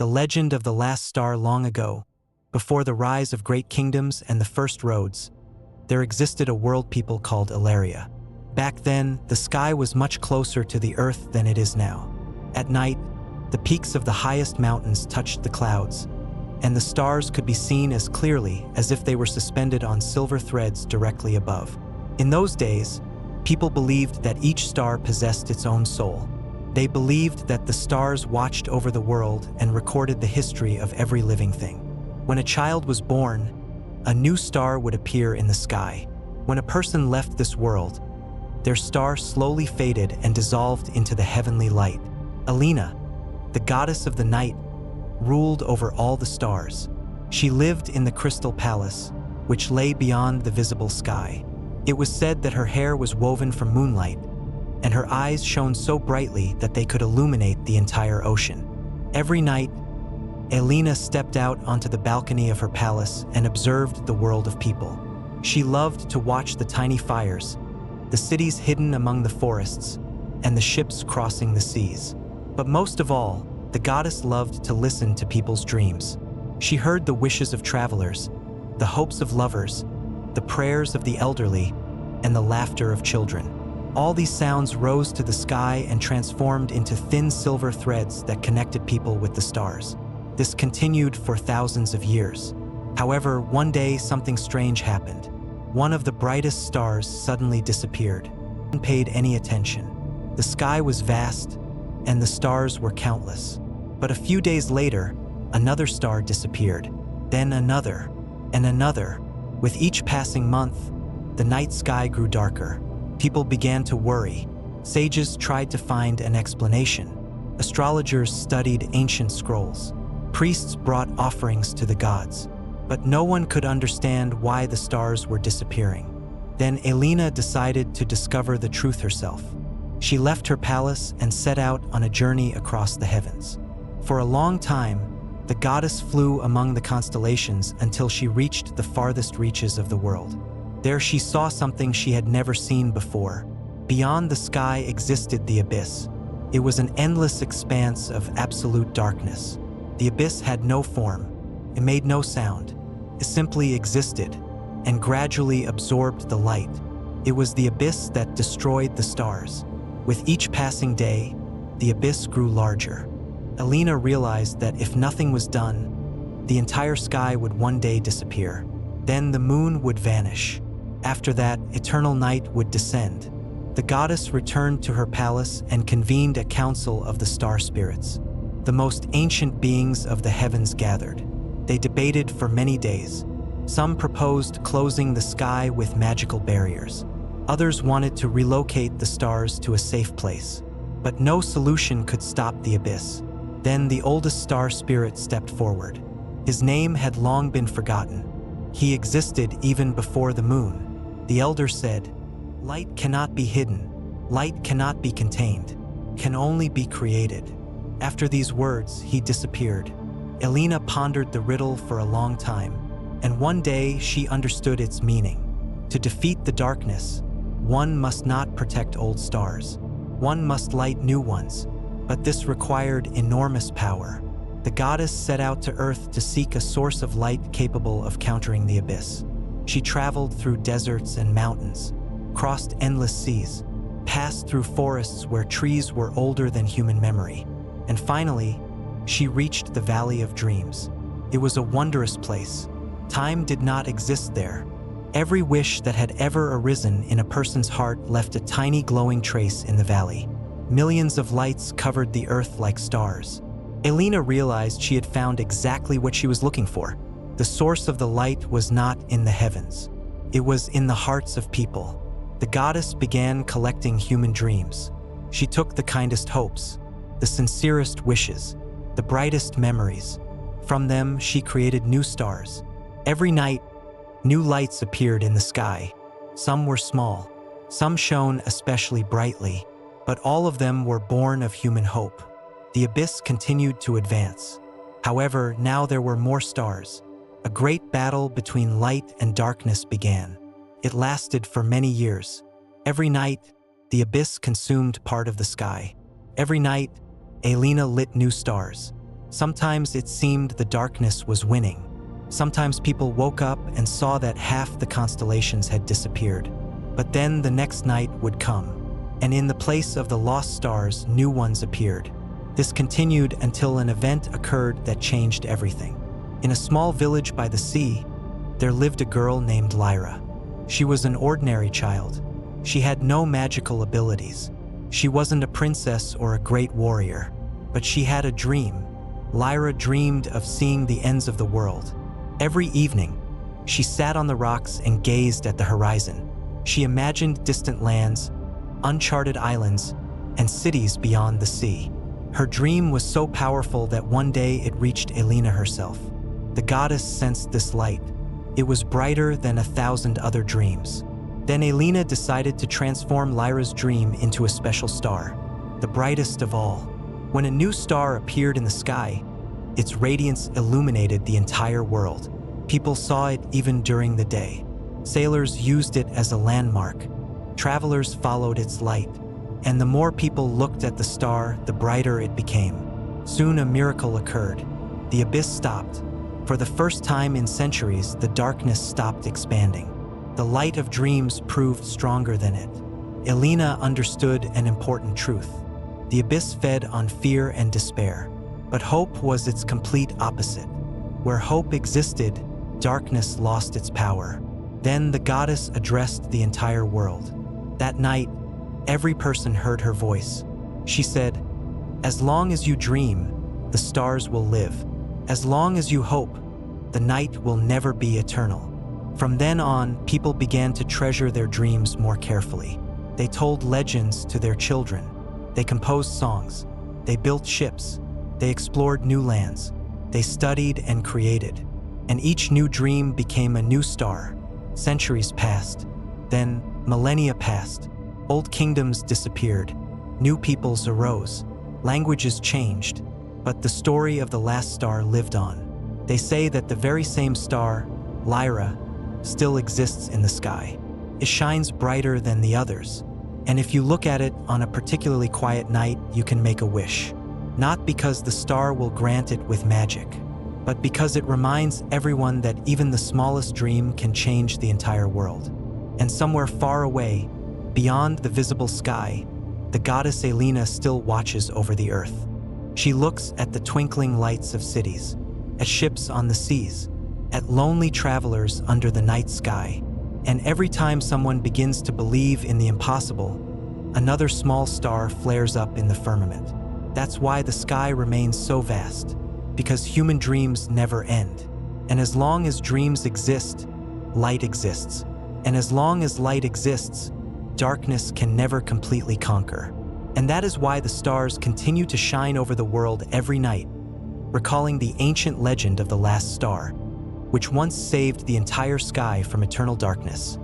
the legend of the last star long ago, before the rise of great kingdoms and the first roads, there existed a world people called Aellina. Back then, the sky was much closer to the earth than it is now. At night, the peaks of the highest mountains touched the clouds, and the stars could be seen as clearly as if they were suspended on silver threads directly above. In those days, people believed that each star possessed its own soul. They believed that the stars watched over the world and recorded the history of every living thing. When a child was born, a new star would appear in the sky. When a person left this world, their star slowly faded and dissolved into the heavenly light. Aellina, the goddess of the night, ruled over all the stars. She lived in the crystal palace, which lay beyond the visible sky. It was said that her hair was woven from moonlight, and her eyes shone so brightly that they could illuminate the entire ocean. Every night, Aellina stepped out onto the balcony of her palace and observed the world of people. She loved to watch the tiny fires, the cities hidden among the forests, and the ships crossing the seas. But most of all, the goddess loved to listen to people's dreams. She heard the wishes of travelers, the hopes of lovers, the prayers of the elderly, and the laughter of children. All these sounds rose to the sky and transformed into thin silver threads that connected people with the stars. This continued for thousands of years. However, one day something strange happened. One of the brightest stars suddenly disappeared. No one paid any attention. The sky was vast, and the stars were countless. But a few days later, another star disappeared, then another, and another. With each passing month, the night sky grew darker. People began to worry. Sages tried to find an explanation. Astrologers studied ancient scrolls. Priests brought offerings to the gods. But no one could understand why the stars were disappearing. Then Aellina decided to discover the truth herself. She left her palace and set out on a journey across the heavens. For a long time, the goddess flew among the constellations until she reached the farthest reaches of the world. There she saw something she had never seen before. Beyond the sky existed the abyss. It was an endless expanse of absolute darkness. The abyss had no form. It made no sound. It simply existed and gradually absorbed the light. It was the abyss that destroyed the stars. With each passing day, the abyss grew larger. Aellina realized that if nothing was done, the entire sky would one day disappear. Then the moon would vanish. After that, eternal night would descend. The goddess returned to her palace and convened a council of the star spirits. The most ancient beings of the heavens gathered. They debated for many days. Some proposed closing the sky with magical barriers. Others wanted to relocate the stars to a safe place. But no solution could stop the abyss. Then the oldest star spirit stepped forward. His name had long been forgotten. He existed even before the moon. The elder said, "Light cannot be hidden. Light cannot be contained. Can only be created." After these words, he disappeared. Aellina pondered the riddle for a long time, and one day she understood its meaning. To defeat the darkness, one must not protect old stars. One must light new ones, but this required enormous power. The goddess set out to Earth to seek a source of light capable of countering the abyss. She traveled through deserts and mountains, crossed endless seas, passed through forests where trees were older than human memory, and finally, she reached the Valley of Dreams. It was a wondrous place. Time did not exist there. Every wish that had ever arisen in a person's heart left a tiny glowing trace in the valley. Millions of lights covered the earth like stars. Aellina realized she had found exactly what she was looking for. The source of the light was not in the heavens. It was in the hearts of people. The goddess began collecting human dreams. She took the kindest hopes, the sincerest wishes, the brightest memories. From them, she created new stars. Every night, new lights appeared in the sky. Some were small, some shone especially brightly, but all of them were born of human hope. The abyss continued to advance. However, now there were more stars. A great battle between light and darkness began. It lasted for many years. Every night, the abyss consumed part of the sky. Every night, Aellina lit new stars. Sometimes it seemed the darkness was winning. Sometimes people woke up and saw that half the constellations had disappeared. But then the next night would come, and in the place of the lost stars, new ones appeared. This continued until an event occurred that changed everything. In a small village by the sea, there lived a girl named Lyra. She was an ordinary child. She had no magical abilities. She wasn't a princess or a great warrior, but she had a dream. Lyra dreamed of seeing the ends of the world. Every evening, she sat on the rocks and gazed at the horizon. She imagined distant lands, uncharted islands, and cities beyond the sea. Her dream was so powerful that one day it reached Aellina herself. The goddess sensed this light. It was brighter than 1,000 other dreams. Then Aellina decided to transform Lyra's dream into a special star, the brightest of all. When a new star appeared in the sky, its radiance illuminated the entire world. People saw it even during the day. Sailors used it as a landmark. Travelers followed its light. And the more people looked at the star, the brighter it became. Soon a miracle occurred. The abyss stopped. For the first time in centuries, the darkness stopped expanding. The light of dreams proved stronger than it. Aellina understood an important truth. The abyss fed on fear and despair, but hope was its complete opposite. Where hope existed, darkness lost its power. Then the goddess addressed the entire world. That night, every person heard her voice. She said, "As long as you dream, the stars will live. As long as you hope, the night will never be eternal." From then on, people began to treasure their dreams more carefully. They told legends to their children. They composed songs. They built ships. They explored new lands. They studied and created. And each new dream became a new star. Centuries passed. Then millennia passed. Old kingdoms disappeared. New peoples arose. Languages changed. But the story of the last star lived on. They say that the very same star, Lyra, still exists in the sky. It shines brighter than the others. And if you look at it on a particularly quiet night, you can make a wish. Not because the star will grant it with magic, but because it reminds everyone that even the smallest dream can change the entire world. And somewhere far away, beyond the visible sky, the goddess Aellina still watches over the earth. She looks at the twinkling lights of cities, at ships on the seas, at lonely travelers under the night sky. And every time someone begins to believe in the impossible, another small star flares up in the firmament. That's why the sky remains so vast, because human dreams never end. And as long as dreams exist, light exists. And as long as light exists, darkness can never completely conquer. And that is why the stars continue to shine over the world every night, recalling the ancient legend of the last star, which once saved the entire sky from eternal darkness.